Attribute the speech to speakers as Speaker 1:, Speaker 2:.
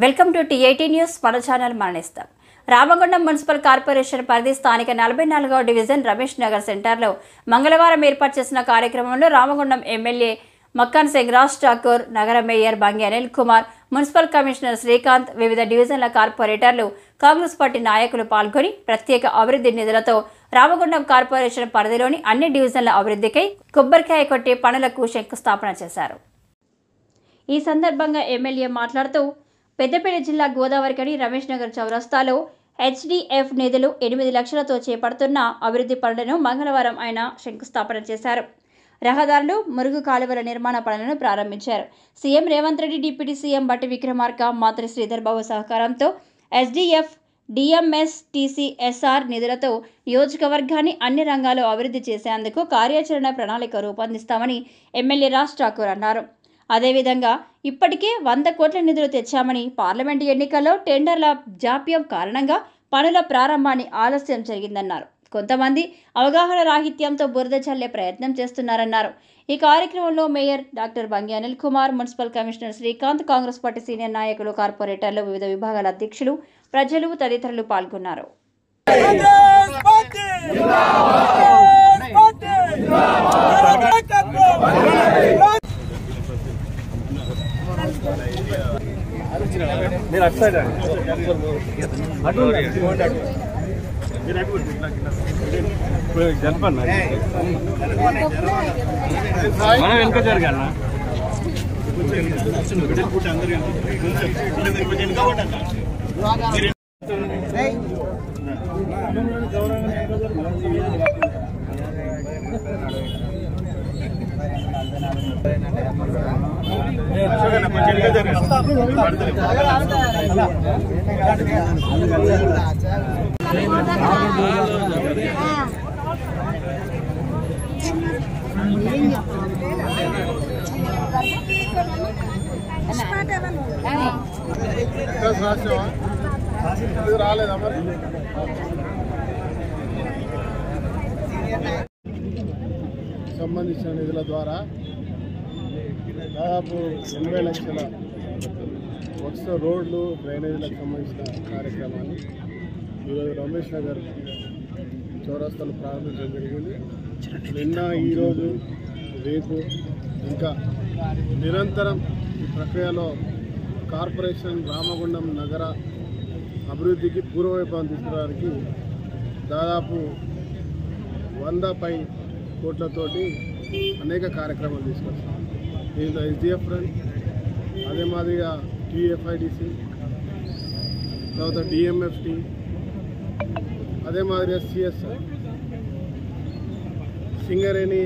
Speaker 1: Welcome to టీ18 news. మన channel మరణిస్తాం. రామగుండం మున్సిపల్ కార్పొరేషన్ పరిధి స్థానిక 44వ డివిజన్ రమేష్ నగర్ సెంటర్లో మంగళవారం ఏర్పాటు చేసిన కార్యక్రమంలో రామగుండం ఎమ్మెల్యే మక్కాన్ సింగ్, రాజ్ ఠాకూర్, నగర mayor Bangi Anil Kumar, municipal commissioner Srikanth, వివిధ డివిజన్ల కార్పొరేటర్లు, కాంగ్రెస్ పార్టీ నాయకులు పాల్గొని ప్రత్యేక అభివృద్ధి నిధులతో రామగుండం కార్పొరేషన్ పరిధిలోని అన్ని డివిజన్ల అభివృద్ధికై కొబ్బరికాయ కొట్టి పనులకు శంకుస్థాపన చేశారు. ఈ సందర్భంగా ఎమ్మెల్యే మాట్లాడుతూ పెద్దపల్లి జిల్లా గోదావరికని రమేష్ నగర్ చౌరస్తాలో హెచ్డిఎఫ్ నిధులు 8 లక్షలతో చేపడుతున్న అభివృద్ధి పనులను మంగళవారం ఆయన శంకుస్థాపన చేశారు. రహదారులు, మురుగు కాలువల నిర్మాణ పనులను ప్రారంభించారు. CM Revanth Reddy, deputy CM బట్టి విక్రమార్క, మంత్రి శ్రీధర్ బాబు సహకారంతో హెచ్డిఎఫ్, డిఎంఎస్టీసీఎస్ఆర్ నిధులతో నియోజకవర్గాన్ని అన్ని రంగాల్లో అభివృద్ధి చేసేందుకు కార్యాచరణ ప్రణాళిక రూపొందిస్తామని ఎమ్మెల్యే రాజ్ ఠాకూర్ అన్నారు. అదేవిధంగా ఇప్పటికే 100 కోట్ల నిధులు తెచ్చామని, పార్లమెంటు ఎన్నికల్లో టెండర్ల జాప్యం కారణంగా పనుల ప్రారంభాన్ని ఆలస్యం జరిగిందన్నారు. కొంతమంది అవగాహన రాహిత్యంతో బురద చల్లే ప్రయత్నం చేస్తున్నారన్నారు. ఈ కార్యక్రమంలో mayor doctor Bangi Anil Kumar, municipal commissioner Srikanth, Congress party senior నాయకులు, కార్పొరేటర్లు, వివిధ విభాగాల అధ్యక్షులు, ప్రజలు తదితరులు పాల్గొన్నారు.
Speaker 2: సంబంధించిన నిధుల ద్వారా దాదాపు 80 లక్షల వర్క్స్, రోడ్లు, డ్రైనేజీలకు సంబంధించిన కార్యక్రమాన్ని ఈరోజు రమేష్ నగర్ చౌరస్తాలో ప్రారంభించడం జరిగింది. నిన్న, ఈరోజు, రేపు ఇంకా నిరంతరం ఈ ప్రక్రియలో కార్పొరేషన్ రామగుండం నగర అభివృద్ధికి పూర్వవైభవం తీసుకురావడానికి దాదాపు 100 పై కోట్లతోటి అనేక కార్యక్రమాలు తీసుకొస్తాం. దీంట్లో హెచ్డిఎఫ్ ఫ్రంట్, అదే మాదిరిగా టీఎఫ్ఐడిసి, తర్వాత డిఎంఎఫ్టి, అదే మాదిరిగా సిఎస్ఆర్, సింగరేణి.